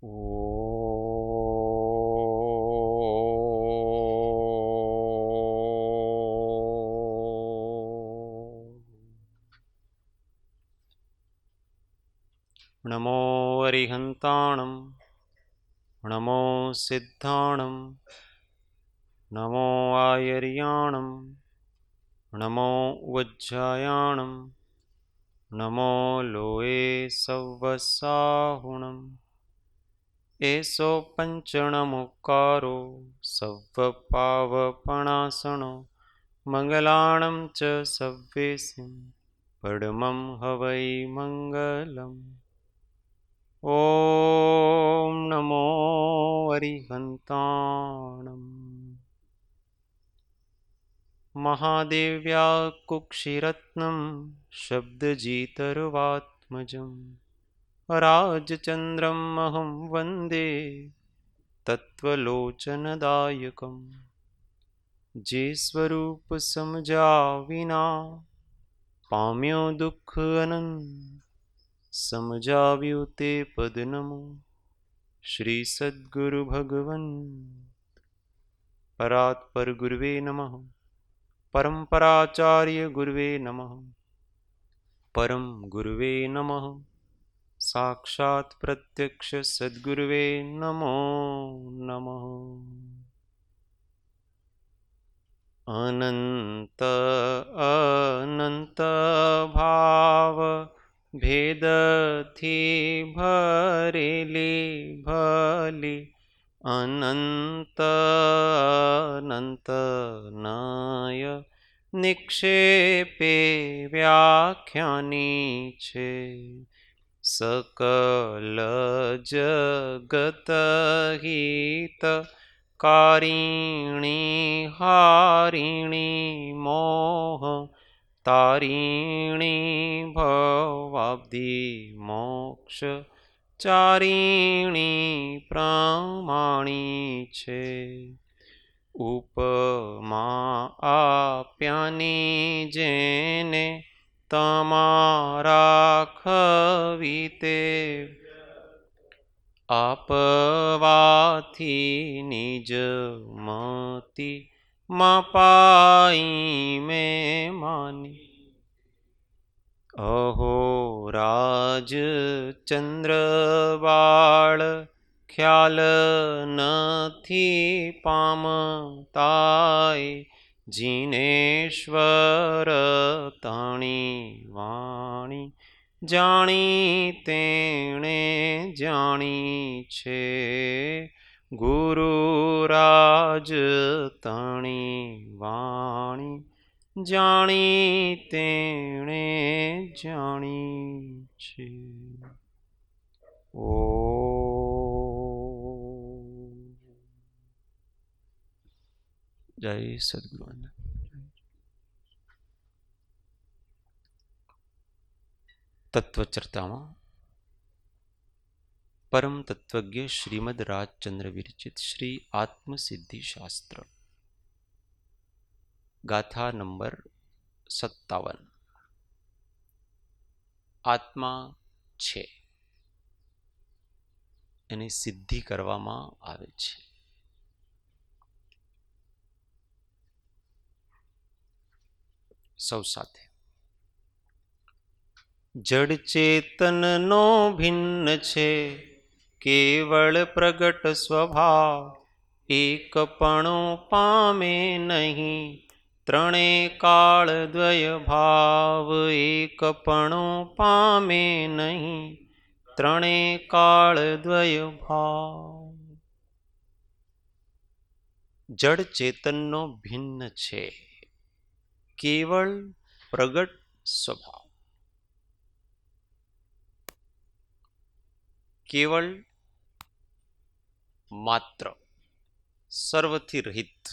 નમો અરિહંતાણં નમો સિદ્ધાણં નમો આયર્યાણં નમો વજ્જાયાણં નમો લોએ સવ્વસાહુણં એસો પંચણમુકારો સવ્વપાવપણાસણો મંગલાણં ચ સવ્યેસિં પડમં હવૈ મંગલમ. ઓમ નમો અરિહંતાણં. મહાદેવ્યા કુક્ષિરત્નમ શબ્દજીતર્વાત્મજં રાજચંદ્રમહં વંદે તત્વલોચનદાયકમ. જે સ્વરૂપ સમજ્યા વિના પામ્યો દુઃખ અનંત, સમજાવ્યું તે પદ નમો શ્રી સદ્ગુરુ ભગવન. પરાત્પર ગુર્વે નમઃ. પરંપરાચાર્ય ગુર્વે નમઃ. પરમ ગુર્વે નમઃ. સાક્ષાત પ્રત્યક્ષ સદ્ગુર્વે નમો નમઃ. અનંત અનંત ભાવ ભેદથી ભરેલી ભલી અનંત અનંત નય નિક્ષેપે વ્યાખ્યાની છે. સકલ જગત હિત કારિણી હારિણી મોહ તારિણી ભવાબ્ધિ મોક્ષ ચારિણી પ્રમાણી છે. ઉપમા આપ્યાની જેને તમારા ખવીતે આપવાથી નિજ મતિ માપાઈ મેં માની. અહો રાજ ચંદ્રવાળ ખ્યાલ નથી પામતાય જીનેશ્વર તાણી વાણી જાણી તેણે જાણી છે. ગુરુરાજ તાણી વાણી જાણી તેણે જાણી છે. ઓ જય સદ્ગુરુ. તત્વચર્ચામાં પરમ તત્વજ્ઞ શ્રીમદ રાજચંદ્ર વિરચિત શ્રી આત્મસિદ્ધિ શાસ્ત્ર ગાથા નંબર 57. આત્મા છે, એની સિદ્ધિ કરવામાં આવે છે. સૌ સાથે. જડ ચેતનનો ભિન્ન છે કેવળ પ્રગટ સ્વભાવ, એકપણો પામે નહીં ત્રણે કાળ દ્વય ભાવ. એકપણો પામે નહીં ત્રણે કાળ દ્વય ભાવ. જડ ચેતનનો ભિન્ન છે કેવળ પ્રગટ સ્વભાવ. કેવળ માત્ર સર્વથી રહિત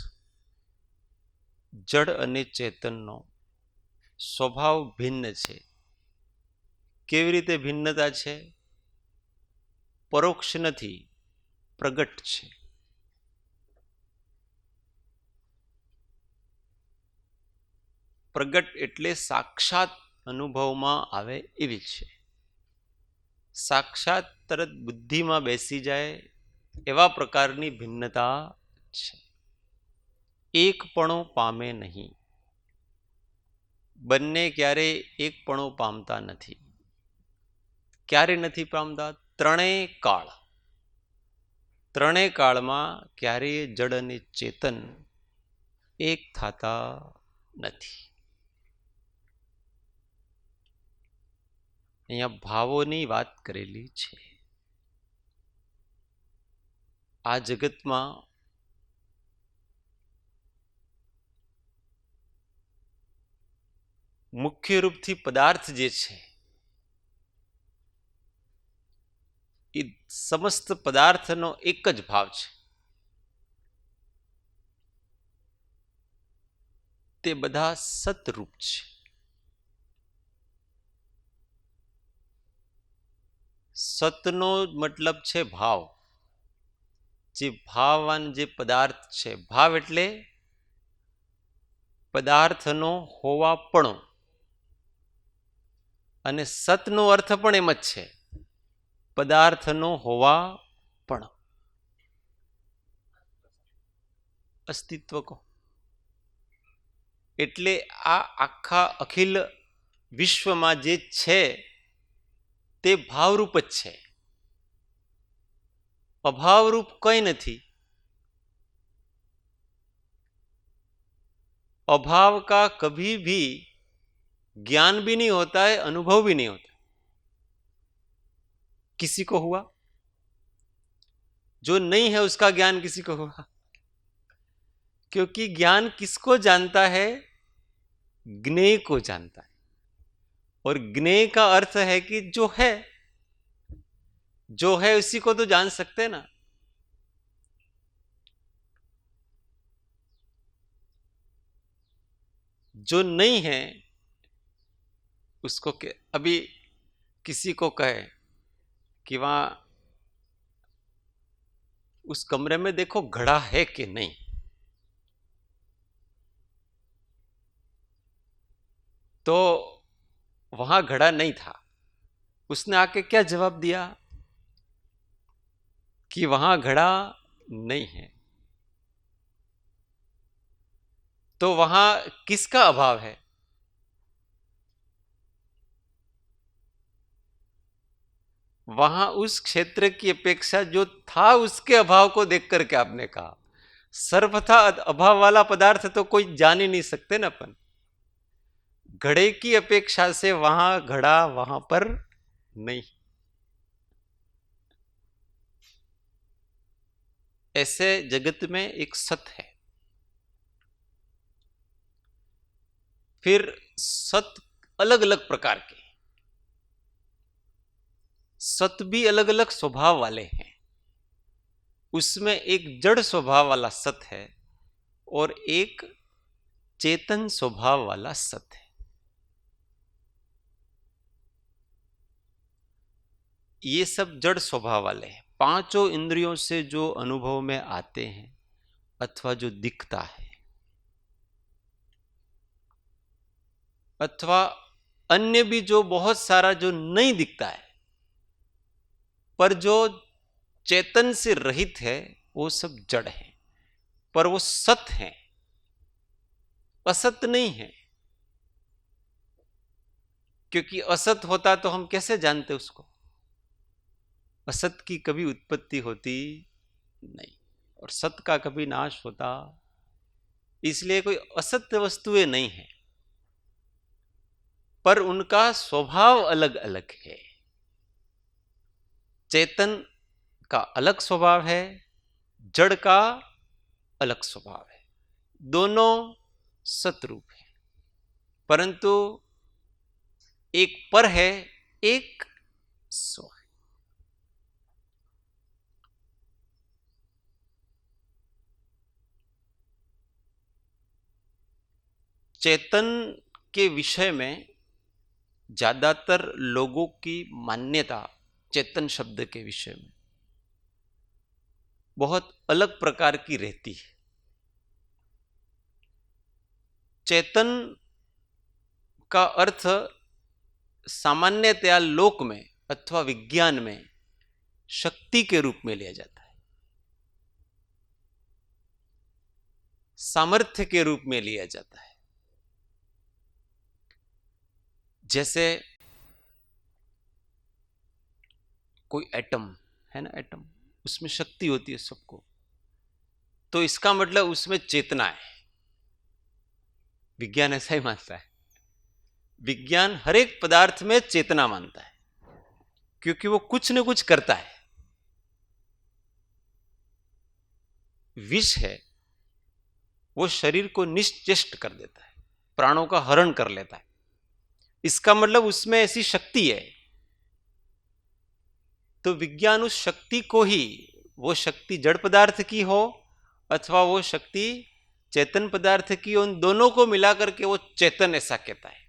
જડ અને ચેતનનો સ્વભાવ ભિન્ન છે. કેવી રીતે ભિન્નતા છે? પરોક્ષ નથી, પ્રગટ છે. પ્રગટ એટલે સાક્ષાત અનુભવમાં આવે એવી છે. સાક્ષાત તરત બુદ્ધિમાં બેસી જાય એવા પ્રકારની ભિન્નતા છે. એકપણો પામે નહીં. બંને ક્યારેય એકપણો પામતા નથી. ક્યારે નથી પામતા? ત્રણેય કાળ. ત્રણેય કાળમાં ક્યારેય જડ અને ચેતન એક થતા નથી. અહીંયા ભાવોની વાત કરેલી છે. આ જગતમાં મુખ્ય રૂપથી પદાર્થ જે છે એ સમસ્ત પદાર્થનો એક જ ભાવ છે. તે બધા સતરૂપ છે. સતનો મતલબ છે ભાવ. જે ભાવવાન જે પદાર્થ છે, ભાવ એટલે પદાર્થનો હોવાપણો, અને સતનો અર્થ પણ એમ જ છે, પદાર્થનો હોવાપણો. અસ્તિત્વ કહો. એટલે આ આખા અખિલ વિશ્વમાં જે છે તે ભાવરૂપ જ છે. અભાવરૂપ કંઈ નથી. अभाव का कभी भी ज्ञान भी नहीं होता है, अनुभव भी नहीं होता. किसी को हुआ? जो नहीं है उसका ज्ञान किसी को हुआ? क्योंकि ज्ञान किसको जानता है? ज्ञेय को जानता है. और ज्ञेय का अर्थ है कि जो है उसी को तो जान सकते ना. जो नहीं है उसको अभी किसी को कहे कि वहां उस कमरे में देखो घड़ा है कि नहीं, तो वहां घड़ा नहीं था. उसने आके क्या जवाब दिया कि वहां घड़ा नहीं है. तो वहां किसका अभाव है? वहां उस क्षेत्र की अपेक्षा जो था उसके अभाव को देख करके आपने कहा. सर्वथा अभाव वाला पदार्थ तो कोई जान ही नहीं सकते ना. अपन घड़े की अपेक्षा से वहां घड़ा वहां पर नहीं. ऐसे जगत में एक सत है. फिर सत अलग अलग प्रकार के, सत भी अलग अलग स्वभाव वाले हैं. उसमें एक जड़ स्वभाव वाला सत है और एक चेतन स्वभाव वाला सत है. ये सब जड़ स्वभाव वाले हैं. पांचों इंद्रियों से जो अनुभव में आते हैं अथवा जो दिखता है अथवा अन्य भी जो बहुत सारा जो नहीं दिखता है पर जो चेतन से रहित है वो सब जड़ है. पर वो सत है, असत नहीं है. क्योंकि असत होता तो हम कैसे जानते उसको? असत की कभी उत्पत्ति होती नहीं और सत का कभी नाश होता. इसलिए कोई असत्य वस्तुएं नहीं है, पर उनका स्वभाव अलग अलग है. चेतन का अलग स्वभाव है, जड़ का अलग स्वभाव है. दोनों सतरूप है, परंतु एक पर है, एक स्व है. चेतन के विषय में ज्यादातर लोगों की मान्यता चेतन शब्द के विषय में बहुत अलग प्रकार की रहती है. चेतन का अर्थ सामान्यतया लोक में अथवा विज्ञान में शक्ति के रूप में लिया जाता है, सामर्थ्य के रूप में लिया जाता है। जैसे कोई एटम है ना, एटम, उसमें शक्ति होती है सबको, तो इसका मतलब उसमें चेतना है। विज्ञान ऐसा ही मानता है, विज्ञान हर एक पदार्थ में चेतना मानता है, क्योंकि वो कुछ न कुछ करता है। विष है, वो शरीर को निश्चेष्ट कर देता है, प्राणों का हरण कर लेता है, इसका मतलब उसमें ऐसी शक्ति है। तो विज्ञान उस शक्ति को ही, वो शक्ति जड़ पदार्थ की हो अथवा वो शक्ति चेतन पदार्थ की, उन दोनों को मिलाकर के वो चेतन ऐसा कहता है।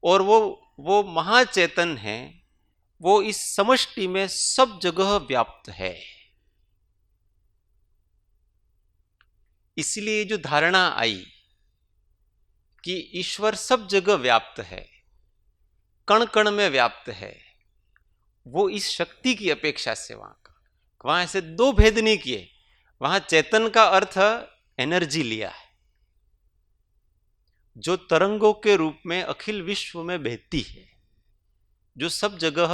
और वो महाचेतन है, वो इस समष्टि में सब जगह व्याप्त है। इसलिए जो धारणा आई कि ईश्वर सब जगह व्याप्त है, कण कण में व्याप्त है, वो इस शक्ति की अपेक्षा से वहां ऐसे दो भेद नहीं किए। वहां चेतन का अर्थ एनर्जी लिया है, जो तरंगों के रूप में अखिल विश्व में बहती है, जो सब जगह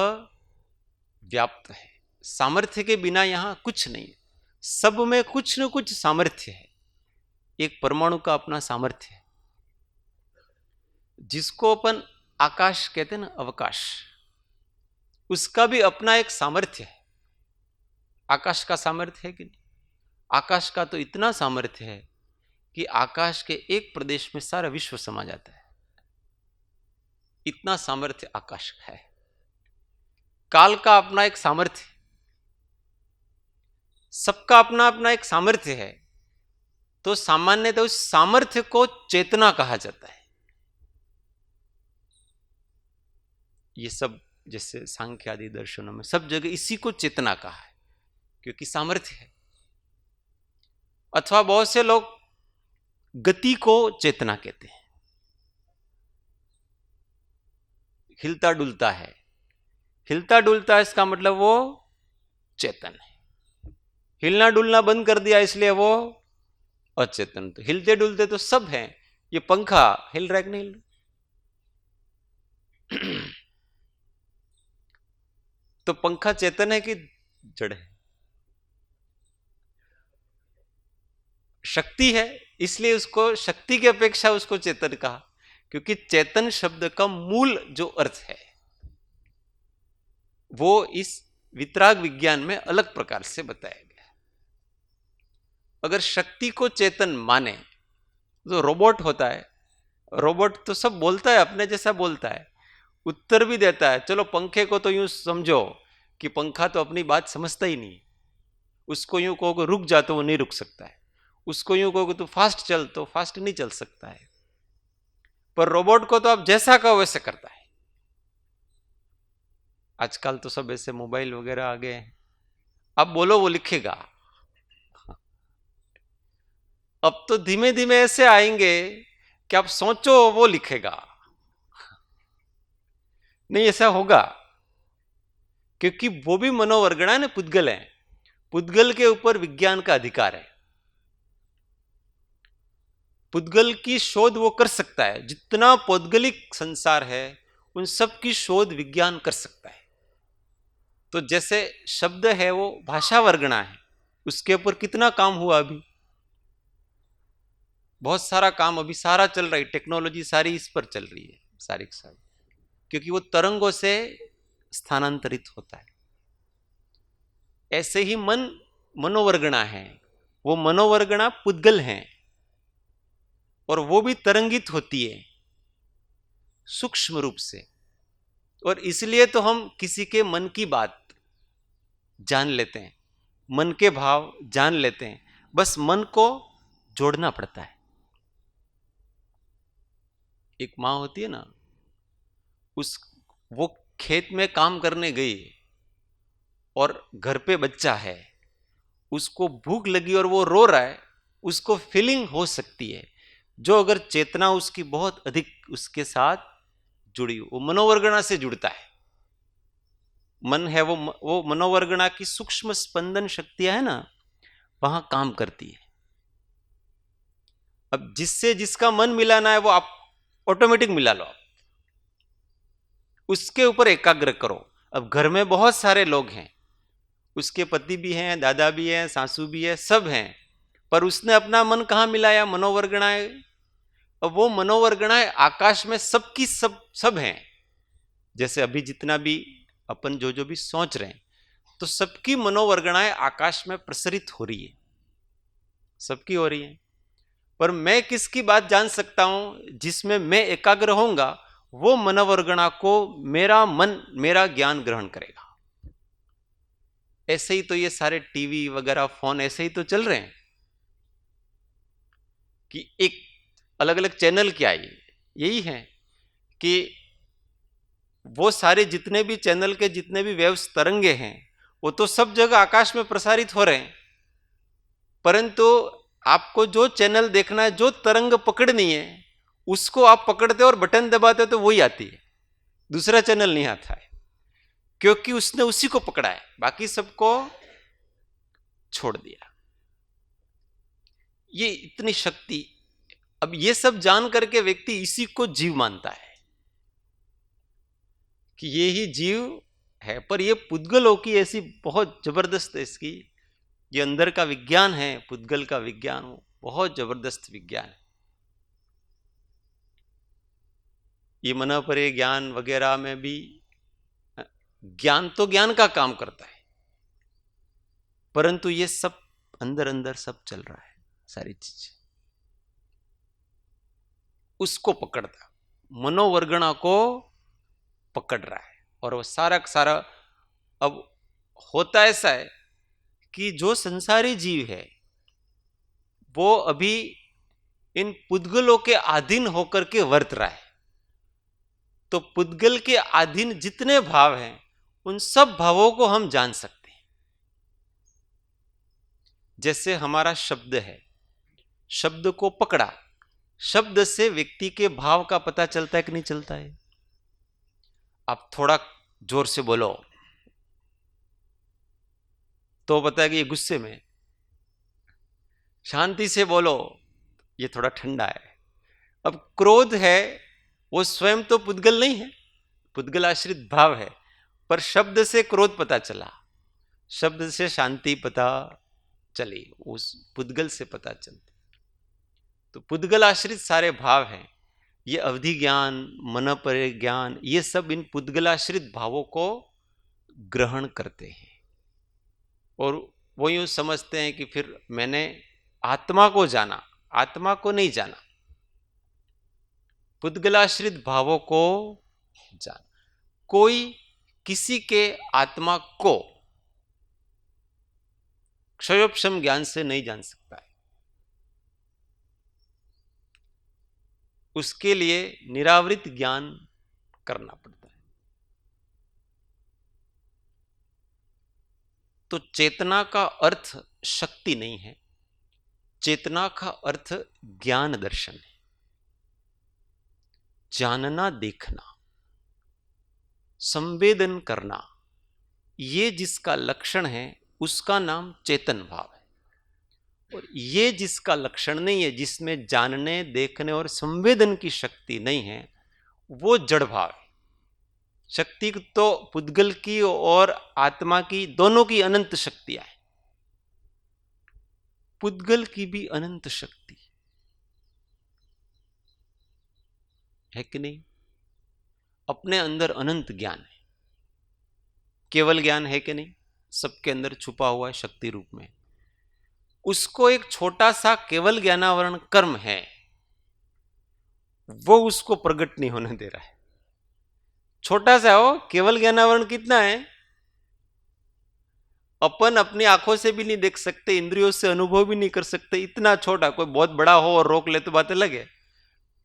व्याप्त है। सामर्थ्य के बिना यहां कुछ नहीं है, सब में कुछ न कुछ सामर्थ्य है। एक परमाणु का अपना सामर्थ्य है, जिसको अपन आकाश कहते हैं ना, अवकाश, उसका भी अपना एक सामर्थ्य है। आकाश का सामर्थ्य है कि नहीं? आकाश का तो इतना सामर्थ्य है कि आकाश के एक प्रदेश में सारा विश्व समा जाता है, इतना सामर्थ्य आकाश का है। काल का अपना एक सामर्थ्य, सबका अपना अपना एक सामर्थ्य है। तो सामान्यतः उस सामर्थ्य को चेतना कहा जाता है। ये सब जैसे सांख्य आदि दर्शनों में सब जगह इसी को चेतना कहा है, क्योंकि सामर्थ्य है। अथवा बहुत से लोग गति को चेतना कहते हैं। हिलता डुलता है, हिलता डुलता है, इसका मतलब वो चेतन है। हिलना डुलना बंद कर दिया इसलिए वो अचेतन। तो हिलते डुलते तो सब हैं। ये पंखा हिल रहा है कि नहीं हिल रहा? तो पंखा चेतन है कि जड़ है? शक्ति है, इसलिए उसको शक्ति की अपेक्षा उसको चेतन कहा, क्योंकि चेतन शब्द का मूल जो अर्थ है वो इस वितराग विज्ञान में अलग प्रकार से बताया गया। अगर शक्ति को चेतन माने तो रोबोट होता है, रोबोट तो सब बोलता है, अपने जैसा बोलता है, उत्तर भी देता है। चलो पंखे को तो यूं समझो कि पंखा तो अपनी बात समझता ही नहीं, उसको यूं कहो रुक जा तो वो नहीं रुक सकता है, उसको यूं कहो तो फास्ट चल तो फास्ट नहीं चल सकता है। पर रोबोट को तो आप जैसा कहो वैसे करता है। आजकल तो सब ऐसे मोबाइल वगैरह आ गए हैं, अब बोलो वो लिखेगा। अब तो धीमे धीमे ऐसे आएंगे कि आप सोचो वो लिखेगा। नहीं, ऐसा होगा, क्योंकि वो भी मनोवर्गणा है, पुद्गल है। पुद्गल के ऊपर विज्ञान का अधिकार है। पुद्गल की शोध वो कर सकता है, जितना पौद्गलिक संसार है उन सब की शोध विज्ञान कर सकता है। तो जैसे शब्द है वो भाषा वर्गणा है, उसके ऊपर कितना काम हुआ अभी, बहुत सारा काम अभी सारा चल रहा है, टेक्नोलॉजी सारी इस पर चल रही है, सारी की सारी, क्योंकि वो तरंगों से स्थानांतरित होता है। ऐसे ही मन मनोवर्गणा है, वो मनोवर्गणा पुद्गल है और वो भी तरंगित होती है सूक्ष्म रूप से। और इसलिए तो हम किसी के मन की बात जान लेते हैं, मन के भाव जान लेते हैं, बस मन को जोड़ना पड़ता है। एक माँ होती है ना, वो खेत में काम करने गई और घर पे बच्चा है, उसको भूख लगी और वो रो रहा है, उसको फीलिंग हो सकती है, जो अगर चेतना उसकी बहुत अधिक उसके साथ जुड़ी, वो मनोवर्गणा से जुड़ता है। मन है वो मनोवर्गणा की सूक्ष्म स्पंदन शक्तियां है ना, वहां काम करती है। अब जिससे जिसका मन मिलाना है वो आप ऑटोमेटिक मिला लो, आप उसके ऊपर एकाग्र करो। अब घर में बहुत सारे लोग हैं, उसके पति भी हैं, दादा भी हैं, सासू भी है, सब हैं, पर उसने अपना मन कहाँ मिलाया? मनोवर्गणाएं। अब वो मनोवर्गणाएं आकाश में सबकी सब हैं। जैसे अभी जितना भी अपन जो जो भी सोच रहे हैं, तो सबकी मनोवर्गणाएं आकाश में प्रसरित हो रही है, सबकी हो रही है। पर मैं किसकी बात जान सकता हूं? जिसमें मैं एकाग्र होऊंगा, वो मनोवर्गणा को मेरा मन, मेरा ज्ञान ग्रहण करेगा। ऐसे ही तो ये सारे टीवी वगैरह, फोन ऐसे ही तो चल रहे हैं कि एक अलग अलग चैनल क्या है, यही है कि वो सारे जितने भी चैनल के जितने भी वेव्स तरंगे हैं, वो तो सब जगह आकाश में प्रसारित हो रहे हैं, परंतु आपको जो चैनल देखना है, जो तरंग पकड़नी है, उसको आप पकड़ते हो और बटन दबाते हो तो वही आती है, दूसरा चैनल नहीं आता है, क्योंकि उसने उसी को पकड़ा है, बाकी सबको छोड़ दिया। ये इतनी शक्ति। अब ये सब जान करके व्यक्ति इसी को जीव मानता है कि ये ही जीव है, पर ये पुद्गलों की ऐसी बहुत जबरदस्त इसकी ये अंदर का विज्ञान है, पुद्गल का विज्ञान, वो बहुत जबरदस्त विज्ञान है। ये मना परे ज्ञान वगैरह में भी ज्ञान तो ज्ञान का काम करता है, परंतु ये सब अंदर अंदर सब चल रहा है, सारी चीजें उसको पकड़ता, मनोवर्गणा को पकड़ रहा है। और वो सारा सारा अब होता ऐसा है कि जो संसारी जीव है वो अभी इन पुद्गलों के अधीन होकर के वर्त रहा है। तो पुद्गल के अधीन जितने भाव हैं, उन सब भावों को हम जान सकते हैं। जैसे हमारा शब्द है, शब्द को पकड़ा, शब्द से व्यक्ति के भाव का पता चलता है कि नहीं चलता है? आप थोड़ा जोर से बोलो तो पता है कि ये गुस्से में, शांति से बोलो ये थोड़ा ठंडा है। अब क्रोध है, वो स्वयं तो पुद्गल नहीं है, पुद्गल आश्रित भाव है, पर शब्द से क्रोध पता चला, शब्द से शांति पता चली, उस पुद्गल से पता चलती। तो पुद्गल आश्रित सारे भाव हैं, ये अवधि ज्ञान, मन परे ज्ञान, ये सब इन पुद्गलाश्रित भावों को ग्रहण करते हैं और वो यूं समझते हैं कि फिर मैंने आत्मा को जाना, आत्मा को नहीं जाना, पुद्गलाश्रित भावों को जाना। कोई किसी के आत्मा को क्षयोपशम ज्ञान से नहीं जान सकता है, उसके लिए निरावृत ज्ञान करना पड़ता है। तो चेतना का अर्थ शक्ति नहीं है, चेतना का अर्थ ज्ञान दर्शन है, जानना, देखना, संवेदन करना, ये जिसका लक्षण है उसका नाम चेतन भाव है। और ये जिसका लक्षण नहीं है, जिसमें जानने, देखने और संवेदन की शक्ति नहीं है, वो जड़ भाव है। शक्ति तो पुद्गल की और आत्मा की दोनों की अनंत शक्तियां हैं, पुद्गल की भी अनंत शक्ति है कि नहीं? अपने अंदर अनंत ज्ञान है, केवल ज्ञान है कि नहीं? सबके अंदर छुपा हुआ है शक्ति रूप में। उसको एक छोटा सा केवल ज्ञानावरण कर्म है, वो उसको प्रकट नहीं होने दे रहा है। छोटा सा हो, केवल ज्ञानावरण कितना है? अपन अपनी आंखों से भी नहीं देख सकते, इंद्रियों से अनुभव भी नहीं कर सकते, इतना छोटा। कोई बहुत बड़ा हो और रोक ले तो बात अलग है।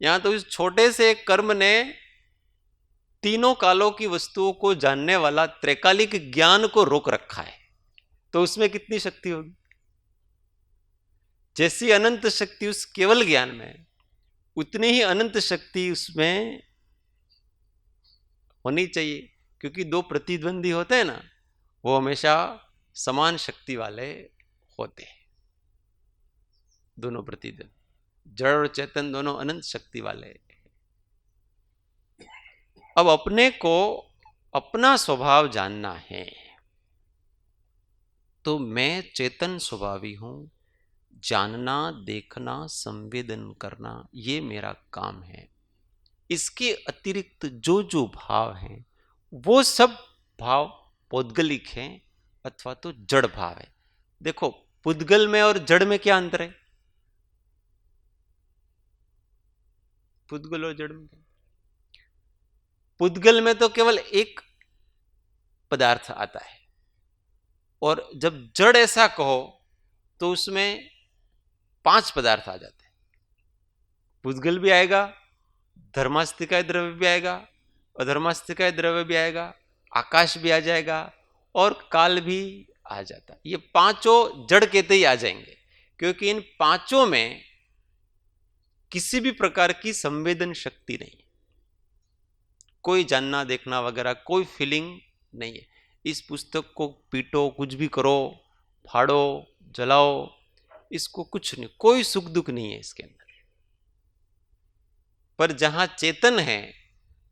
यहां तो इस छोटे से एक कर्म ने तीनों कालों की वस्तुओं को जानने वाला त्रैकालिक ज्ञान को रोक रखा है, तो उसमें कितनी शक्ति होगी? जैसी अनंत शक्ति उस केवल ज्ञान में, उतनी ही अनंत शक्ति उसमें होनी चाहिए क्योंकि दो प्रतिद्वंदी होते हैं ना, वो हमेशा समान शक्ति वाले होते हैं। दोनों प्रतिद्वंदी, जड़ और चेतन दोनों अनंत शक्ति वाले। अब अपने को अपना स्वभाव जानना है, तो मैं चेतन स्वभावी हूं, जानना, देखना, संवेदन करना, ये मेरा काम है। इसके अतिरिक्त जो जो भाव हैं, वो सब भाव पौद्गलिक हैं अथवा तो जड़ भाव है। देखो, पुद्गल में और जड़ में क्या अंतर है? पुद्गल और जड़ में क्या? पुद्गल में तो केवल एक पदार्थ आता है, और जब जड़ ऐसा कहो तो उसमें 5 पदार्थ आ जाते हैं। पुद्गल भी आएगा, धर्मास्तिकाय द्रव्य भी आएगा, अधर्मास्तिकाय द्रव्य भी आएगा, आकाश भी आ जाएगा और काल भी आ जाता है। ये पांचों जड़ कहते ही आ जाएंगे, क्योंकि इन पांचों में किसी भी प्रकार की संवेदन शक्ति नहीं है, कोई जानना देखना वगैरह कोई फीलिंग नहीं है। इस पुस्तक को पीटो, कुछ भी करो, फाड़ो, जलाओ, इसको कुछ नहीं, कोई सुख दुख नहीं है इसके अंदर। पर जहां चेतन है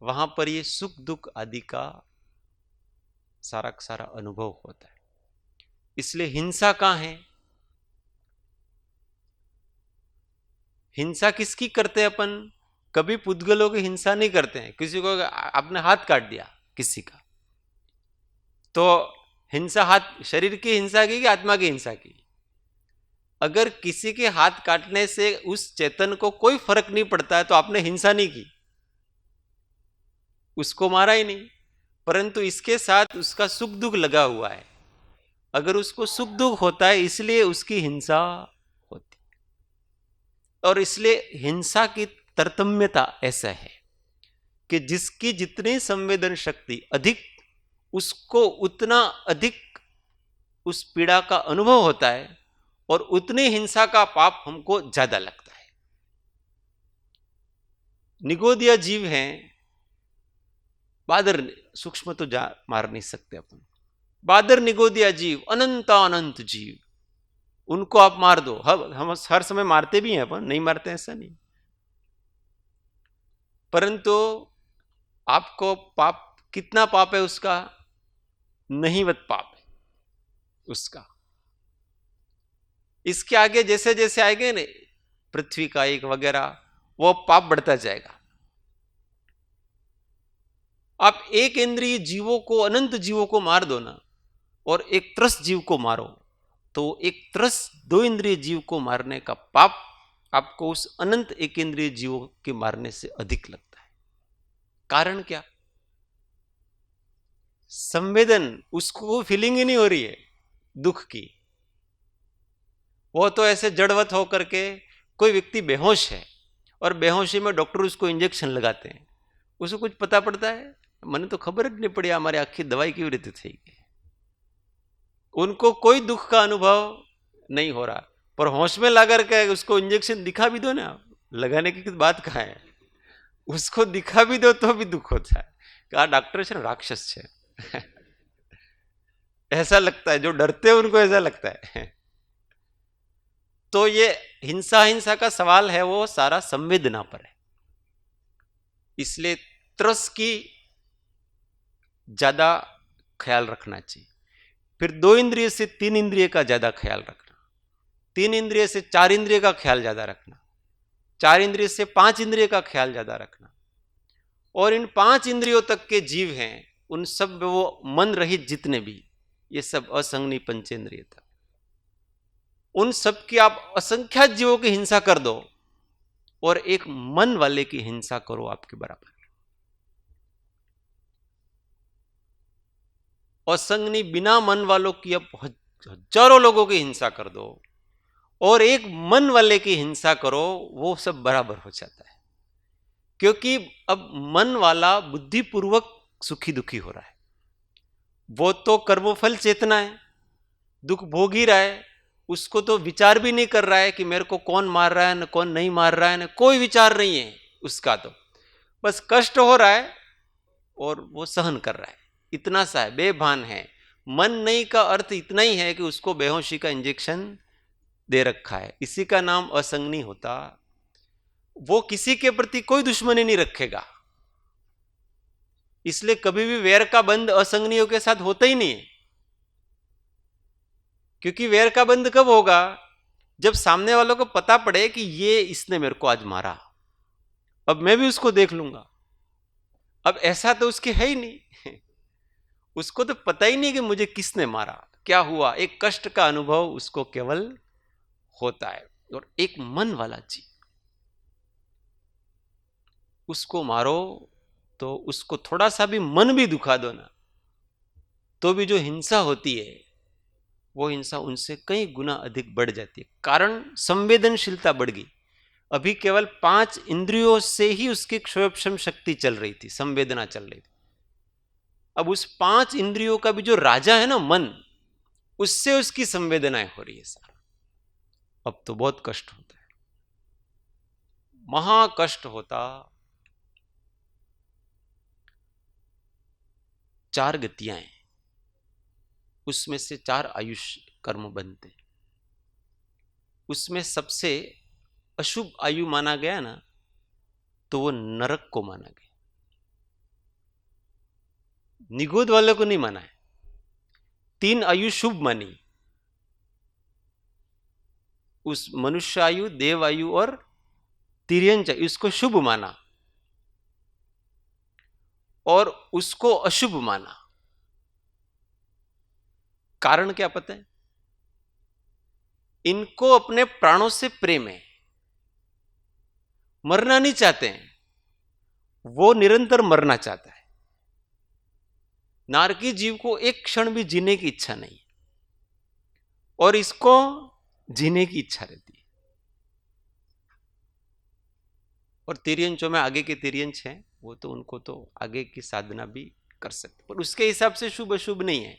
वहां पर ये सुख दुख आदि का सारा का सारा अनुभव होता है। इसलिए हिंसा कहां है? हिंसा किसकी करते हैं अपन? कभी पुद्गलों की हिंसा नहीं करते हैं। किसी को आपने हाथ काट दिया किसी का, तो हिंसा हाथ शरीर की हिंसा की कि आत्मा की हिंसा की? अगर किसी के हाथ काटने से उस चेतन को कोई फर्क नहीं पड़ता है तो आपने हिंसा नहीं की, उसको मारा ही नहीं। परंतु इसके साथ उसका सुख दुख लगा हुआ है, अगर उसको सुख दुख होता है इसलिए उसकी हिंसा होती। और इसलिए हिंसा की तारतम्यता ऐसा है कि जिसकी जितनी संवेदन शक्ति अधिक, उसको उतना अधिक उस पीड़ा का अनुभव होता है और उतनी हिंसा का पाप हमको ज्यादा लगता है। निगोदिया जीव हैं, बादर सूक्ष्म तो मार नहीं सकते अपन, बादर निगोदिया जीव, अनंत जीव, उनको आप मार दो। हम हर समय मारते भी हैं अपन, नहीं मारते ऐसा नहीं, परंतु आपको पाप, कितना पाप है उसका? नहींवत पाप है उसका। इसके आगे जैसे जैसे आएंगे ना पृथ्वी का एक वगैरह, वो पाप बढ़ता जाएगा। आप एक इंद्रिय जीवों को, अनंत जीवों को मार दो ना, और एक त्रस्त जीव को मारो, तो एक त्रस्त 2 इंद्रिय जीव को मारने का पाप आपको उस अनंत एक इंद्रिय जीवों के मारने से अधिक लगता है। कारण क्या? संवेदन, उसको फीलिंग ही नहीं हो रही है दुख की। वो तो ऐसे जड़वत होकर के, कोई व्यक्ति बेहोश है और बेहोशी में डॉक्टर उसको इंजेक्शन लगाते हैं, उसको कुछ पता पड़ता है? मैंने तो खबर नहीं पड़ी हमारी आखिर दवाई की वृत्ति थी। उनको कोई दुख का अनुभव नहीं हो रहा, पर होश में ला करके उसको इंजेक्शन दिखा भी दो ना, लगाने की बात कहाँ है, उसको दिखा भी दो तो भी दुख होता है। कहा डॉक्टर से राक्षस है ऐसा लगता है, जो डरते हैं उनको ऐसा लगता है। तो ये हिंसा का सवाल है, वो सारा संवेदना पर है। इसलिए त्रस की ज्यादा ख्याल रखना चाहिए। फिर 2 इंद्रिय से 3 इंद्रिय का ज्यादा ख्याल रखना, 3 इंद्रिय से 4 इंद्रिय का ख्याल ज्यादा रखना, 4 इंद्रिय से 5 इंद्रिय का ख्याल ज्यादा रखना। और इन 5 इंद्रियों तक के जीव हैं, उन सब वो मन रहित जितने भी, ये सब असंगनी पंचेंद्रिय तक, उन सब की आप असंख्यात जीवों की हिंसा कर दो और एक मन वाले की हिंसा करो आपके बराबर। असंगनी बिना मन वालों की अब हजारों लोगों की हिंसा कर दो और एक मन वाले की हिंसा करो, वो सब बराबर हो जाता है। क्योंकि अब मन वाला बुद्धिपूर्वक सुखी दुखी हो रहा है, वो तो कर्मफल चेतना है, दुख भोग ही रहा है, उसको तो विचार भी नहीं कर रहा है कि मेरे को कौन मार रहा है न कौन नहीं मार रहा है, न कोई विचार नहीं है उसका, तो बस कष्ट हो रहा है और वो सहन कर रहा है। इतना सा है, बेभान है। मन नहीं का अर्थ इतना ही है कि उसको बेहोशी का इंजेक्शन दे रखा है, इसी का नाम असंग नहीं होता। वो किसी के प्रति कोई दुश्मनी नहीं रखेगा, इसलिए कभी भी वैर का बंध असंगनियों के साथ होता ही नहीं है। क्योंकि वैर का बंध कब होगा? जब सामने वालों को पता पड़े कि ये इसने मेरे को आज मारा, अब मैं भी उसको देख लूंगा। अब ऐसा तो उसके है ही नहीं उसको तो पता ही नहीं कि मुझे किसने मारा, क्या हुआ। एक कष्ट का अनुभव उसको केवल होता है। और एक मन वाला जीव, उसको मारो तो उसको थोड़ा सा भी मन भी दुखा दो ना, तो भी जो हिंसा होती है वो हिंसा उनसे कई गुना अधिक बढ़ जाती है। कारण संवेदनशीलता बढ़ गई। अभी केवल 5 इंद्रियों से ही उसकी क्षोभक्षम शक्ति चल रही थी, संवेदना चल रही थी। अब उस 5 इंद्रियों का भी जो राजा है ना मन, उससे उसकी संवेदनाएं हो रही है सारा। अब तो बहुत कष्ट होता है, महा कष्ट होता। 4 गतियां हैं, उसमें से 4 आयुष कर्म बनते हैं। उसमें सबसे अशुभ आयु माना गया ना, तो वो नरक को माना गया, निगोद वाले को नहीं माना है। 3 आयु शुभ मानी, उस मनुष्य आयु, देव आयु और तिर्यंच आयु, इसको शुभ माना और उसको अशुभ माना। कारण क्या पता है? इनको अपने प्राणों से प्रेम है, मरना नहीं चाहते हैं, वो निरंतर मरना चाहता है। नारकी जीव को एक क्षण भी जीने की इच्छा नहीं, और इसको जीने की इच्छा रहती है। और तिर्यंचों में आगे के तिर्यंच हैं, वो तो उनको तो आगे की साधना भी कर सकते, पर उसके हिसाब से शुभ अशुभ नहीं है।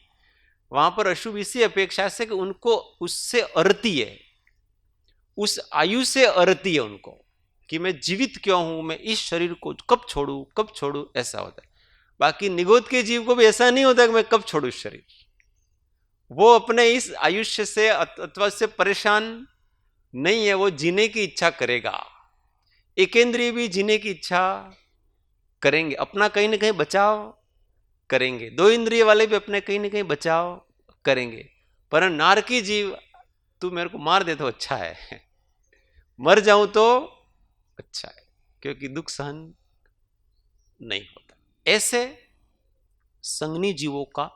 वहां पर अशुभ इसी अपेक्षा से कि उनको उससे अरती है, उस आयु से अरती है उनको, कि मैं जीवित क्यों हूं, मैं इस शरीर को कब छोड़ू, ऐसा होता है। बाकी निगोद के जीव को भी ऐसा नहीं होता कि मैं कब छोड़ू शरीर। वो अपने इस आयुष्य से अथवा से परेशान नहीं है, वो जीने की इच्छा करेगा। एकेंद्रिय भी जीने की इच्छा करेंगे, अपना कहीं ना कहीं बचाव करेंगे। 2 इंद्रिय वाले भी अपने कहीं ना कहीं बचाव करेंगे। पर नारकी जीव, तू मेरे को मार दे तो अच्छा है, मर जाऊं तो अच्छा है, क्योंकि दुख सहन नहीं होता। ऐसे संगनी जीवों का,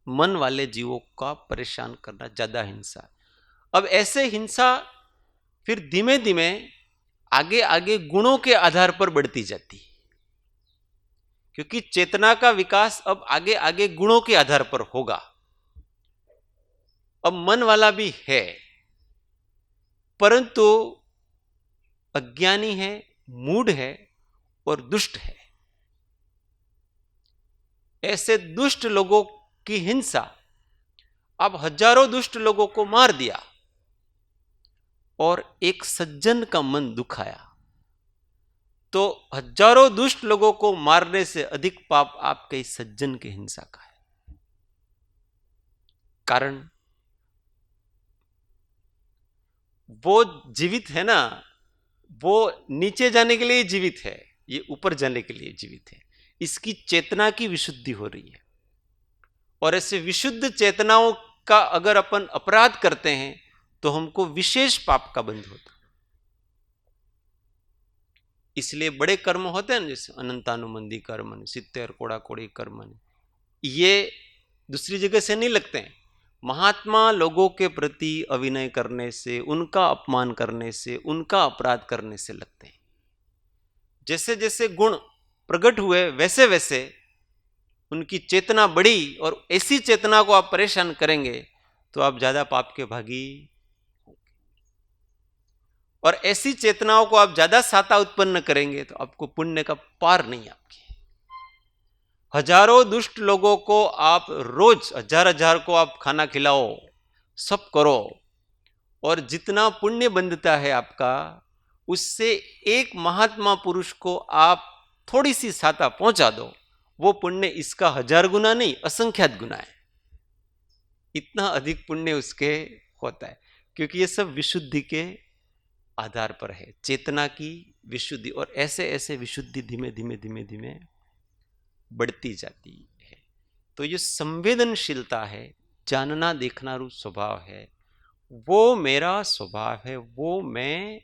मन वाले जीवों का परेशान करना ज्यादा हिंसा है। अब ऐसे हिंसा फिर धीमे धीमे आगे आगे गुणों के आधार पर बढ़ती जाती है, क्योंकि चेतना का विकास अब आगे आगे गुणों के आधार पर होगा। अब मन वाला भी है, परंतु अज्ञानी है, मूढ़ है और दुष्ट है। ऐसे दुष्ट लोगों की हिंसा, अब हजारों दुष्ट लोगों को मार दिया और एक सज्जन का मन दुखाया, तो हजारों दुष्ट लोगों को मारने से अधिक पाप आपके इस सज्जन की हिंसा का है। कारण वो जीवित है ना, वो नीचे जाने के लिए जीवित है, ये ऊपर जाने के लिए जीवित है। इसकी चेतना की विशुद्धि हो रही है, और ऐसे विशुद्ध चेतनाओं का अगर अपन अपराध करते हैं तो हमको विशेष पाप का बंध होता। इसलिए बड़े कर्म होते हैं ना, जैसे अनंतानुबंधी कर्म, 70 कोड़ा कोड़ी कर्म, ये दूसरी जगह से नहीं लगते हैं। महात्मा लोगों के प्रति अविनय करने से, उनका अपमान करने से, उनका अपराध करने से लगते हैं। जैसे जैसे गुण प्रकट हुए वैसे वैसे उनकी चेतना बढ़ी, और ऐसी चेतना को आप परेशान करेंगे तो आप ज्यादा पाप के भागी होंगे। और ऐसी चेतनाओं को आप ज्यादा साता उत्पन्न करेंगे तो आपको पुण्य का पार नहीं। आपकी हजारों दुष्ट लोगों को आप रोज हजार हजार को आप खाना खिलाओ, सब करो, और जितना पुण्य बंधता है आपका, उससे एक महात्मा पुरुष को आप थोड़ी सी साता पहुंचा दो, वो पुण्य इसका 1000 गुना नहीं, असंख्यात गुना है, इतना अधिक पुण्य उसके होता है, क्योंकि ये सब विशुद्धि के आधार पर है, चेतना की विशुद्धि। और ऐसे ऐसे विशुद्धि धीमे धीमे धीमे धीमे बढ़ती जाती है। तो ये संवेदनशीलता है, जानना देखना रूप स्वभाव है, वो मेरा स्वभाव है, वो मैं,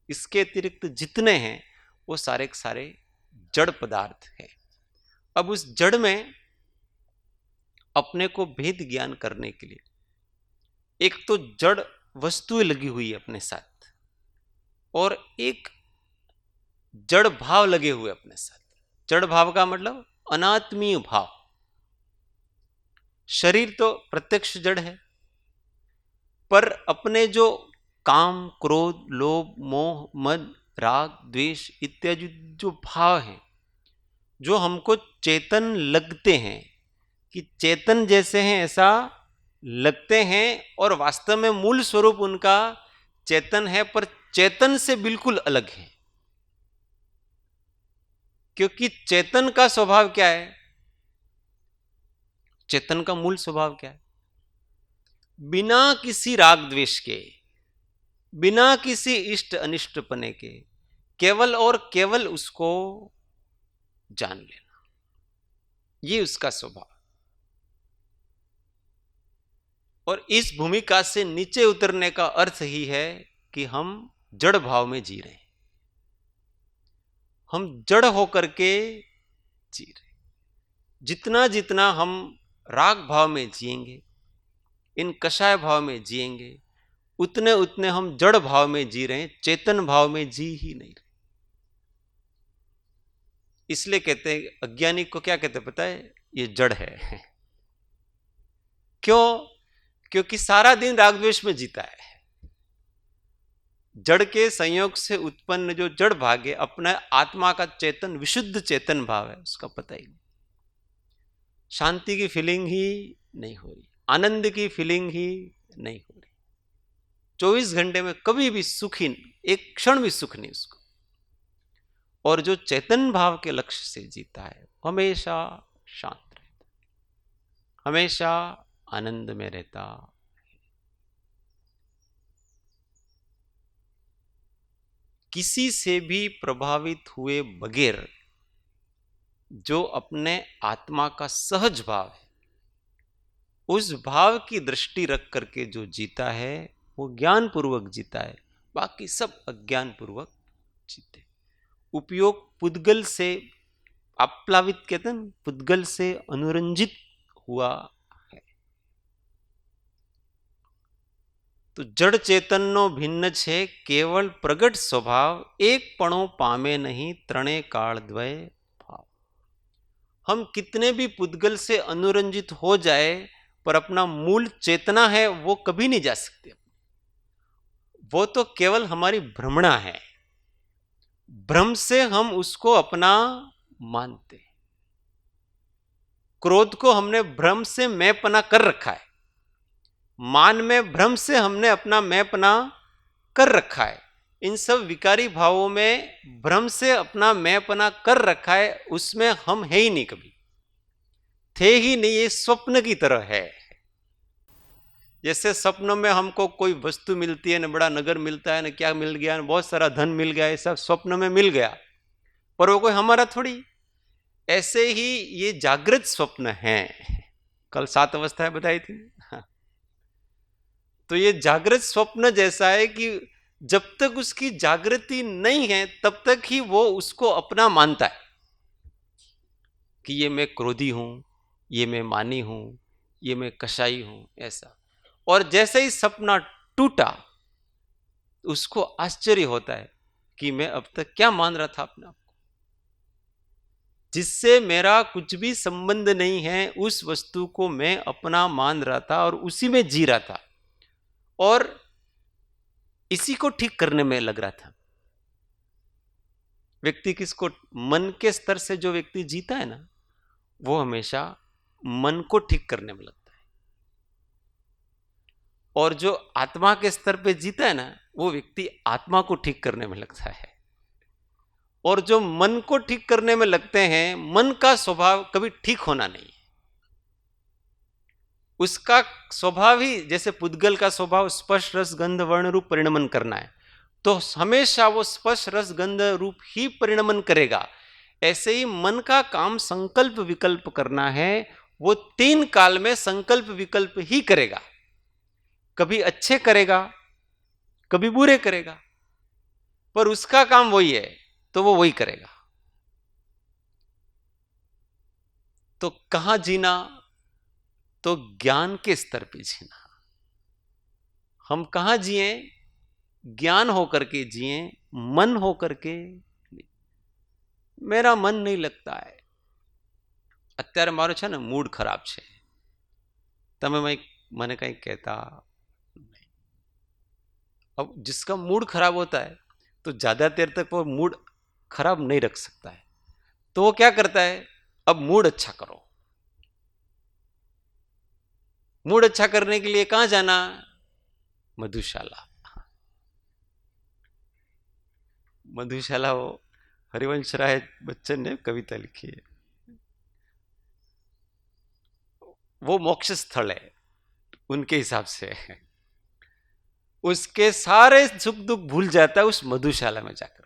इसके अतिरिक्त जितने हैं वो सारे के सारे जड़ पदार्थ हैं। अब उस जड़ में अपने को भेद ज्ञान करने के लिए एक तो जड़ वस्तुएं लगी हुई है अपने साथ, और एक जड़ भाव लगे हुए अपने साथ। जड़ भाव का मतलब अनात्मीय भाव। शरीर तो प्रत्यक्ष जड़ है, पर अपने जो काम, क्रोध, लोभ, मोह, मद, राग, द्वेष इत्यादि जो भाव हैं, जो हमको चेतन लगते हैं कि चेतन जैसे हैं ऐसा लगते हैं, और वास्तव में मूल स्वरूप उनका चेतन है, पर चेतन से बिल्कुल अलग है। क्योंकि चेतन का स्वभाव क्या है? चेतन का मूल स्वभाव क्या है? बिना किसी राग द्वेष के, बिना किसी इष्ट अनिष्टपने के, केवल और केवल उसको जान लेना, ये उसका स्वभाव। और इस भूमिका से नीचे उतरने का अर्थ ही है कि हम जड़ भाव में जी रहे हैं, हम जड़ होकर के जी रहे। जितना जितना हम राग भाव में जिएंगे, इन कषाय भाव में जिएंगे, उतने उतने हम जड़ भाव में जी रहे हैं, चेतन भाव में जी ही नहीं रहे। इसलिए कहते हैं, अज्ञानी को क्या कहते हैं पता है? ये जड़ है। क्यों? क्योंकि सारा दिन राग द्वेष में जीता है। जड़ के संयोग से उत्पन्न जो जड़ भाग है, अपना आत्मा का चेतन, विशुद्ध चेतन भाव है, उसका पता ही नहीं। शांति की फीलिंग ही नहीं हो रही, आनंद की फीलिंग ही नहीं हो रही। 24 घंटे में कभी भी सुख ही, एक क्षण भी सुख नहीं उसको। और जो चेतन भाव के लक्ष्य से जीता है, हमेशा शांत रहता, हमेशा आनंद में रहता। किसी से भी प्रभावित हुए बगैर जो अपने आत्मा का सहज भाव है, उस भाव की दृष्टि रख करके जो जीता है, वो ज्ञान पूर्वक जीता है, बाकी सब अज्ञान पूर्वक जीते। उपयोग पुद्गल से आप्लावित कहते हैं, पुद्गल से अनुरंजित हुआ है। तो जड़ चेतननो भिन्न छे, केवल प्रगट स्वभाव, एक पणो पामे नहीं, त्रणे काल द्वय भाव। हम कितने भी पुद्गल से अनुरंजित हो जाए, पर अपना मूल चेतना है वो कभी नहीं जा सकते। वो तो केवल हमारी भ्रमणा है, भ्रम से हम उसको अपना मानते। क्रोध को हमने भ्रम से मैंपना कर रखा है, मान में भ्रम से हमने अपना मैंपना कर रखा है। इन सब विकारी भावों में भ्रम से अपना मैंपना कर रखा है, उसमें हम है ही नहीं, कभी थे ही नहीं, ये स्वप्न की तरह है। जैसे सपनों में हमको कोई वस्तु मिलती है, न बड़ा नगर मिलता है, न क्या मिल गया, न बहुत सारा धन मिल गया, ये सब स्वप्न में मिल गया, पर वो कोई हमारा थोड़ी। ऐसे ही ये जागृत स्वप्न है, कल 7 अवस्थाएं बताई थी। तो ये जागृत स्वप्न जैसा है कि जब तक उसकी जागृति नहीं है, तब तक ही वो उसको अपना मानता है कि ये मैं क्रोधी हूं, ये मैं मानी हूं, ये मैं कषाई हूं, ऐसा। और जैसे ही सपना टूटा, उसको आश्चर्य होता है कि मैं अब तक क्या मान रहा था अपने आप को, जिससे मेरा कुछ भी संबंध नहीं है, उस वस्तु को मैं अपना मान रहा था और उसी में जी रहा था, और इसी को ठीक करने में लग रहा था। व्यक्ति किसको? मन के स्तर से जो व्यक्ति जीता है ना, वो हमेशा मन को ठीक करने में लगता है, और जो आत्मा के स्तर पे जीता है ना, वो व्यक्ति आत्मा को ठीक करने में लगता है। और जो मन को ठीक करने में लगते हैं, मन का स्वभाव कभी ठीक होना नहीं है। उसका स्वभाव ही, जैसे पुद्गल का स्वभाव स्पर्श रस गंध वर्ण रूप परिणमन करना है, तो हमेशा वो स्पर्श रस गंध रूप ही परिणमन करेगा। ऐसे ही मन का काम संकल्प विकल्प करना है, वो 3 काल में संकल्प विकल्प ही करेगा। कभी अच्छे करेगा, कभी बुरे करेगा, पर उसका काम वही है, तो वो वही करेगा। तो कहां जीना? तो ज्ञान के स्तर पे जीना। हम कहां जिए? ज्ञान होकर के जिए, मन होकर के। मेरा मन नहीं लगता है, અત્યારે મારો છે ને મૂડ ખરાબ છે, તમે મને કંઈ કહેતા नहीं। अब जिसका मूड खराब होता है तो ज्यादा देर तक वो मूड खराब नहीं रख सकता है, तो वो क्या करता है, अब मूड अच्छा करो। मूड अच्छा करने के लिए कहां जाना? मधुशाला। मधुशाला वो हरिवंश राय बच्चन ने कविता लिखी है, वो मोक्ष स्थल है उनके हिसाब से। उसके सारे सुख दुख भूल जाता है उस मधुशाला में जाकर।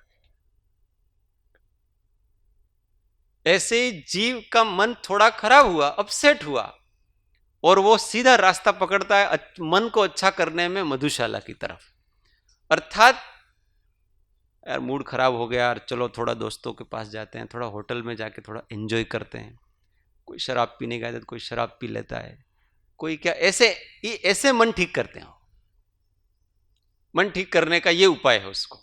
ऐसे ही जीव का मन थोड़ा खराब हुआ, अपसेट हुआ, और वो सीधा रास्ता पकड़ता है मन को अच्छा करने में मधुशाला की तरफ। अर्थात यार मूड खराब हो गया यार, चलो थोड़ा दोस्तों के पास जाते हैं, थोड़ा होटल में जाके थोड़ा एंजॉय करते हैं। कोई शराब पीने गया तो कोई शराब पी लेता है, कोई क्या, ऐसे ऐसे मन ठीक करते हैं। मन ठीक करने का ये उपाय है उसको।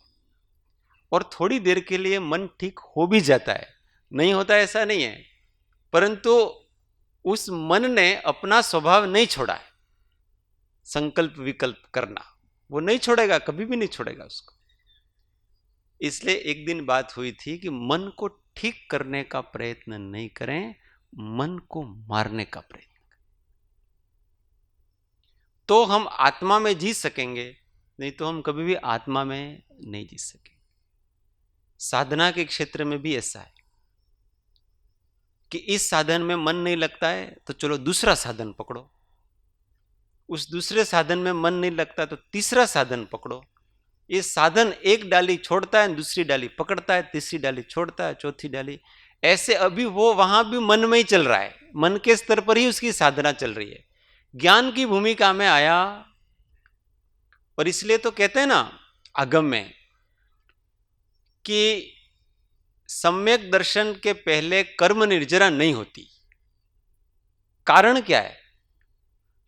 और थोड़ी देर के लिए मन ठीक हो भी जाता है, नहीं होता ऐसा नहीं है, परंतु उस मन ने अपना स्वभाव नहीं छोड़ा है, संकल्प विकल्प करना वो नहीं छोड़ेगा, कभी भी नहीं छोड़ेगा उसको। इसलिए एक दिन बात हुई थी कि मन को ठीक करने का प्रयत्न नहीं करें, मन को मारने का प्रयत्न करें, तो हम आत्मा में जी सकेंगे, नहीं तो हम कभी भी आत्मा में नहीं जी सकेंगे। साधना के क्षेत्र में भी ऐसा है कि इस साधन में मन नहीं लगता है तो चलो दूसरा साधन पकड़ो, उस दूसरे साधन में मन नहीं लगता तो तीसरा साधन पकड़ो। ये साधन एक डाली छोड़ता है, दूसरी डाली पकड़ता है, तीसरी डाली छोड़ता है, चौथी डाली, ऐसे अभी वो वहां भी मन में ही चल रहा है, मन के स्तर पर ही उसकी साधना चल रही है। ज्ञान की भूमिका में आया, और इसलिए तो कहते हैं ना आगम में कि सम्यक दर्शन के पहले कर्म निर्जरा नहीं होती। कारण क्या है?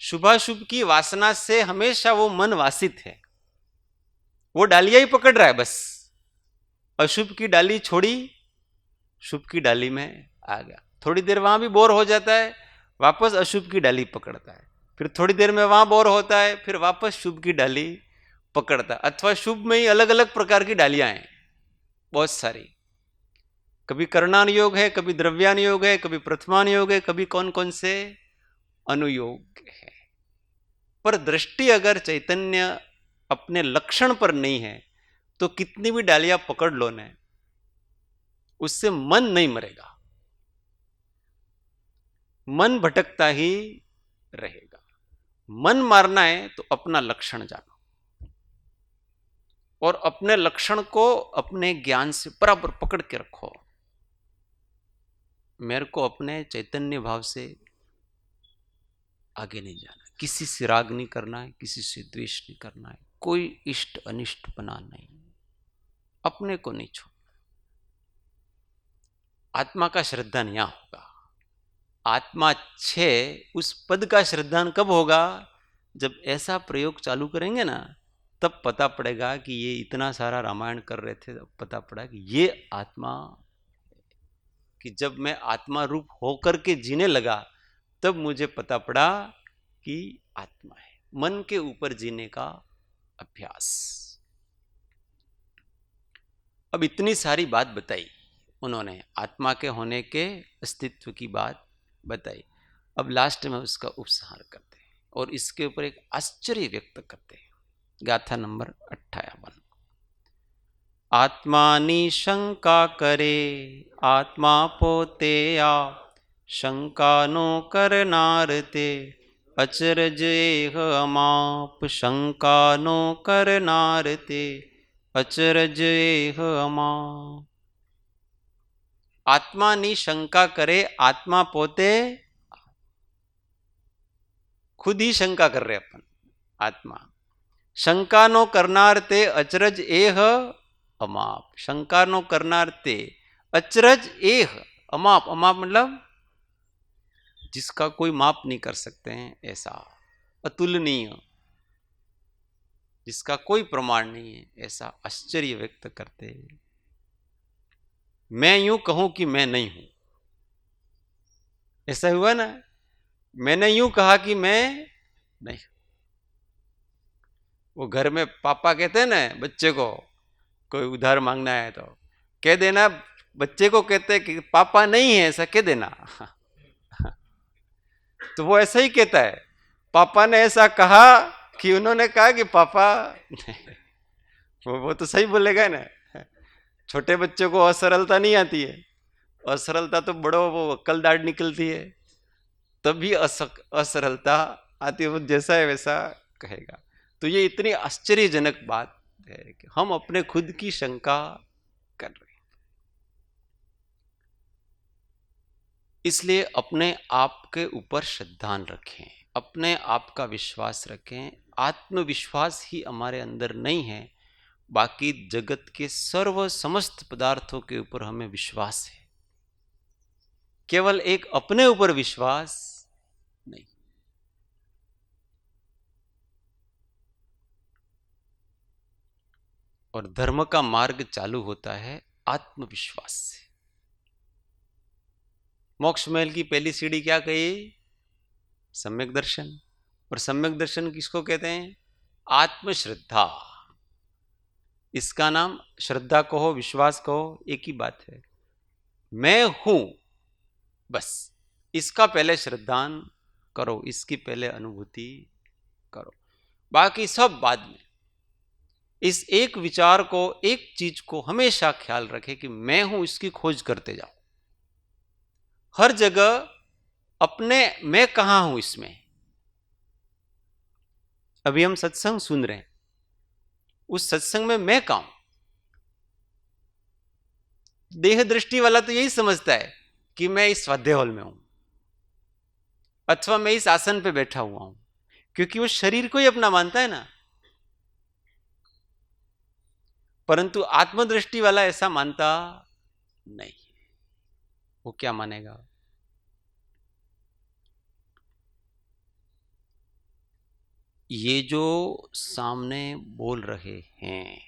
शुभाशुभ की वासना से हमेशा वो मन वासित है, वो डालियां ही पकड़ रहा है बस। अशुभ की डाली छोड़ी, शुभ की डाली में आ गया, थोड़ी देर वहां भी बोर हो जाता है, वापस अशुभ की डाली पकड़ता है, फिर थोड़ी देर में वहां बोर होता है, फिर वापस शुभ की डाली पकड़ता है। अथवा शुभ में ही अलग अलग प्रकार की डालियां हैं, बहुत सारी। कभी कर्णान योग है, कभी द्रव्यान योग है, कभी प्रथमान योग है, कभी कौन कौन से अनुयोग है। पर दृष्टि अगर चैतन्य अपने लक्षण पर नहीं है तो कितनी भी डालियां पकड़ लो ना, उससे मन नहीं मरेगा, मन भटकता ही रहेगा। मन मारना है तो अपना लक्षण जानो, और अपने लक्षण को अपने ज्ञान से बराबर पकड़ के रखो। मेरे को अपने चैतन्य भाव से आगे नहीं जाना, किसी से राग नहीं करना है, किसी से द्वेष नहीं करना है, कोई इष्ट अनिष्ट बना नहीं, अपने को नहीं छोड़ना। आत्मा का श्रद्धान यहां होगा। आत्मा छे उस पद का श्रद्धान कब होगा? जब ऐसा प्रयोग चालू करेंगे ना, तब पता पड़ेगा कि ये इतना सारा रामायण कर रहे थे, तब पता पड़ा कि ये आत्मा, कि जब मैं आत्मा रूप होकर के जीने लगा तब मुझे पता पड़ा कि आत्मा है। मन के ऊपर जीने का अभ्यास। अब इतनी सारी बात बताई उन्होंने, आत्मा के होने के अस्तित्व की बात बताई। अब लास्ट में उसका उपसंहार करते हैं और इसके ऊपर एक आश्चर्य व्यक्त करते हैं। गाथा नंबर 58। આત્માની શંકા કરે આત્મા પોતે આ શંકાનો કરનાર તે અચરજ એહ અમાપ શંકાનો કરનાર તે અચરજ એહ અમાપ. આત્માની શંકા કરે આત્मा પોતે खुद ही शंका कर रहे अपन आत्मा. शंकानो करनार ते अचरज एह अमाप. शंकानो करनार ते अचरज एह अमाप. अमाप मतलब जिसका कोई माप नहीं कर सकते हैं ऐसा, अतुलनीय, जिसका कोई प्रमाण नहीं है ऐसा आश्चर्य व्यक्त करते हैं. मैं यूं कहूं कि मैं नहीं हूं, ऐसा हुआ ना. मैंने यूं कहा कि मैं नहीं. वो घर में पापा कहते हैं ना बच्चे को, कोई उधार मांगना है तो कह देना, बच्चे को कहते हैं कि पापा नहीं है ऐसा कह देना. तो वो ऐसा ही कहता है. पापा ने ऐसा कहा कि उन्होंने कहा कि पापा वो तो सही बोलेगा ना. छोटे बच्चों को असरलता नहीं आती है, असरलता तो बड़ो वो अक्ल दाढ़ निकलती है तभी असरलता आती है. वो जैसा है वैसा कहेगा. तो ये इतनी आश्चर्यजनक बात है कि हम अपने खुद की शंका कर रहे हैं. इसलिए अपने आप के ऊपर श्रद्धान रखें, अपने आप का विश्वास रखें. आत्मविश्वास ही हमारे अंदर नहीं है, बाकी जगत के सर्व समस्त पदार्थों के ऊपर हमें विश्वास है. केवल एक अपने ऊपर विश्वास नहीं. और धर्म का मार्ग चालू होता है आत्मविश्वास से. मोक्ष महल की पहली सीढ़ी क्या कही? सम्यक दर्शन. और सम्यक दर्शन किसको कहते हैं? आत्मश्रद्धा. इसका नाम श्रद्धा कहो विश्वास कहो एक ही बात है. मैं हूं, बस इसका पहले श्रद्धान करो, इसकी पहले अनुभूति करो, बाकी सब बाद में. इस एक विचार को, एक चीज को हमेशा ख्याल रखें कि मैं हूं, इसकी खोज करते जाओ. हर जगह अपने मैं कहां हूं इसमें. अभी हम सत्संग सुन रहे हैं, उस सत्संग में मैं कहां हूं? देह दृष्टि वाला तो यही समझता है कि मैं इस स्वाध्याय हॉल में हूं अथवा मैं इस आसन पे बैठा हुआ हूं, क्योंकि वो शरीर को ही अपना मानता है ना. परंतु आत्मदृष्टि वाला ऐसा मानता नहीं. वो क्या मानेगा? ये जो सामने बोल रहे हैं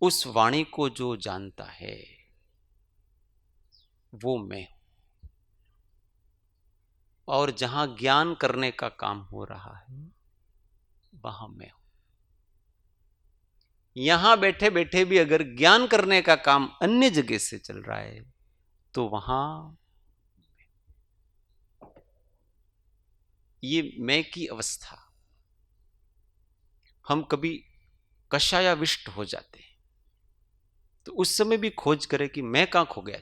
उस वाणी को जो जानता है वो मैं हूं. और जहां ज्ञान करने का काम हो रहा है वहां मैं हूं. यहां बैठे बैठे भी अगर ज्ञान करने का काम अन्य जगह से चल रहा है तो वहां ये मैं की अवस्था. हम कभी कषायाविष्ट हो जाते हैं तो उस समय भी खोज करें कि मैं कहां खो गया.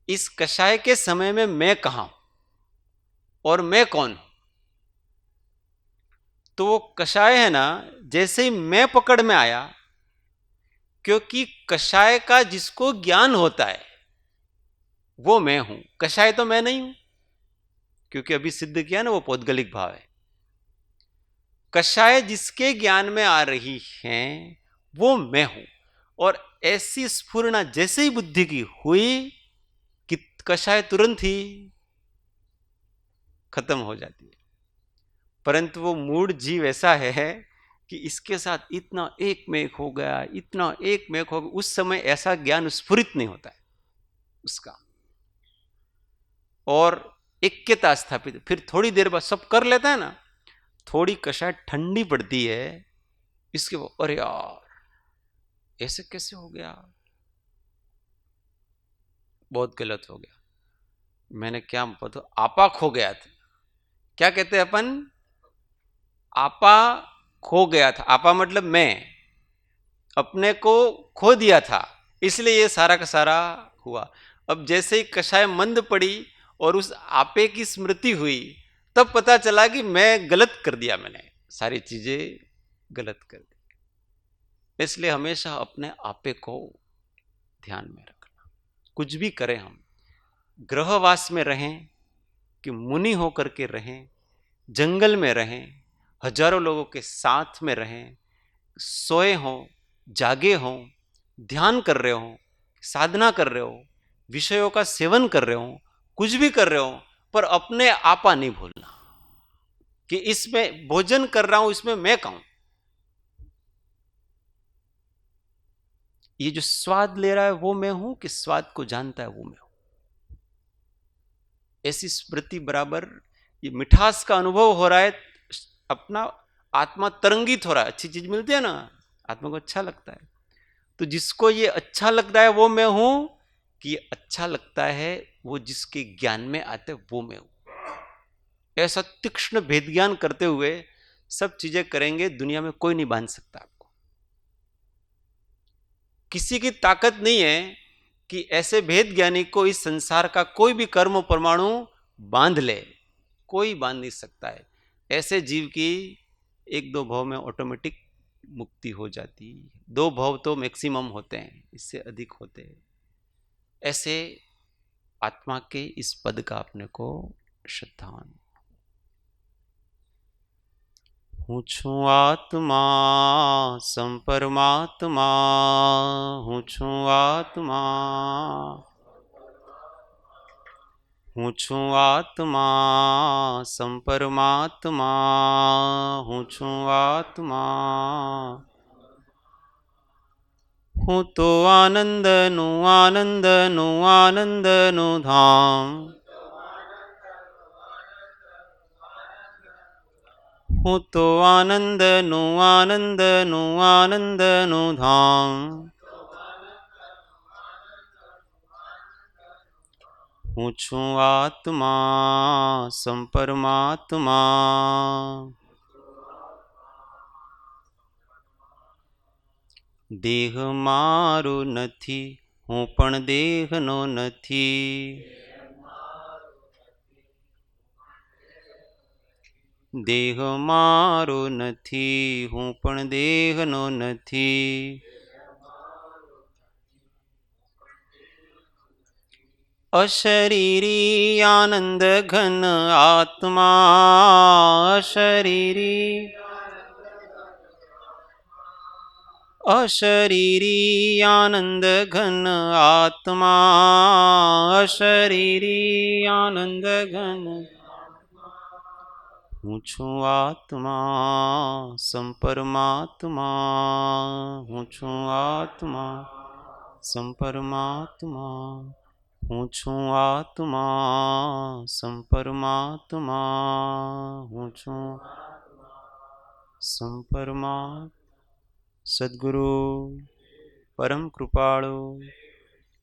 इस कषाय के समय में मैं कहां हूं और मैं कौन हूं. तो वो कषाय है ना, जैसे ही मैं पकड़ में आया, क्योंकि कषाय का जिसको ज्ञान होता है वो मैं हूं, कषाय तो मैं नहीं हूं, क्योंकि अभी सिद्ध किया ना वो पौद्गलिक भाव है. कषाय जिसके ज्ञान में आ रही हैं वो मैं हूं. और ऐसी स्फुरना जैसे ही बुद्धि की हुई कि कषाय तुरंत ही खत्म हो जाती है. परंतु वो मूड जीव ऐसा है कि इसके साथ इतना एक में एक हो गया, इतना एक में एक हो गया, उस समय ऐसा ज्ञान स्फुरित नहीं होता है उसका, और ऐक्यता स्थापित. फिर थोड़ी देर बाद सब कर लेता है ना, थोड़ी कषाय ठंडी पड़ती है, इसके वो अरे यार ऐसे कैसे हो गया, बहुत गलत हो गया, मैंने क्या पता आपा खो गया था. क्या कहते हैं अपन? आपा खो गया था। आपा मतलब मैं अपने को खो दिया था, इसलिए ये सारा का सारा हुआ। अब जैसे ही कषाय मंद पड़ी और उस आपे की स्मृति हुई, तब पता चला कि मैं गलत कर दिया, मैंने सारी चीजें गलत कर दी। इसलिए हमेशा अपने आपे को ध्यान में रखना। कुछ भी करें, हम गृहवास में रहें कि मुनि होकर के रहें, जंगल में रहें, हजारों लोगों के साथ में रहें, सोए हों, जागे हों, ध्यान कर रहे हो, साधना कर रहे हो, विषयों का सेवन कर रहे हो, कुछ भी कर रहे हो, पर अपने आपा नहीं भूलना कि इसमें भोजन कर रहा हूं, इसमें मैं कहूं। ये जो स्वाद ले रहा है वो मैं हूं कि स्वाद को जानता है वो मैं हूं? ऐसी स्मृति बराबर ये मिठास का अनुभव हो रहा है, अपना आत्मा तरंगित हो रहा है, अच्छी चीज मिलती है ना, आत्मा को अच्छा लगता है। तो जिसको ये अच्छा लगता है वो मैं हूं, कि ये अच्छा लगता है वो जिसके ज्ञान में आते वो मैं हूं। ऐसा तीक्ष्ण भेद ज्ञान करते हुए सब चीजें करेंगे, दुनिया में कोई नहीं बांध सकता आपको। किसी की ताकत नहीं है कि ऐसे भेद ज्ञानी को इस संसार का कोई भी कर्म परमाणु बांध ले, कोई बांध नहीं सकता है। ऐसे जीव की एक दो भाव में ऑटोमेटिक मुक्ति हो जाती। दो भाव तो मैक्सिमम होते हैं, इससे अधिक होते हैं। ऐसे आत्मा के इस पद का अपने को श्रद्धावान। हूँ छू आत्मा संपरमात्मा, हूँ छू आत्मा, हूँ छू आत्मा संपरमात्मा, हूँ छू आत्मा। हूँ तो आनंद नु आनंद नु आनंद नु धाम, हूँ तो आनंद नु आनंद नु आनंद नु धाम। हूँ छू आत्मा संपरमात्मा। देह मारो नथी, हूँ पण देहनो नथी। देह मारो नथी, हूँ पण देहनो नथी। अशरीरी आनंद घन आत्मा, अशरीरी अशरीरी आनंद घन आत्मा, अशरीरी आनंद घन। हूँ छू आत्मा संपरमात्मा, हूँ छू आत्मा संपरमात्मा, हूँ छू आत्मा संपरमात्मा, हूँ छू संपरमात्मा। सद्गुरु परम कृपाळु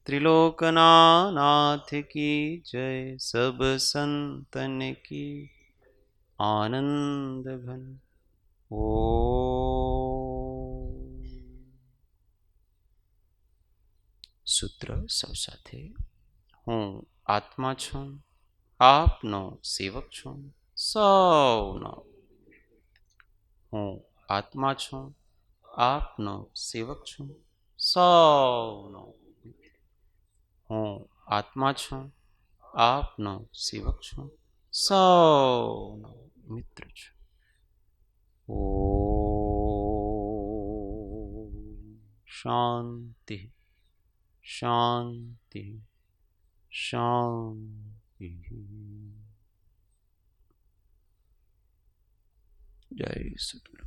त्रिलोकनाथ की जय। सब संतन की आनंद घन। ओ सूत्र सब साथे। हूँ आत्मा छूं, आपनो सेवक छूं, सौनो। हूँ आत्मा छूं, आपनो सेवक छूं, सौनो। हूँ आत्मा छूं, आपनो सेवक छूं, सौनो मित्र छूं। ओ शांति शांति शांति। जय सद्गुरु।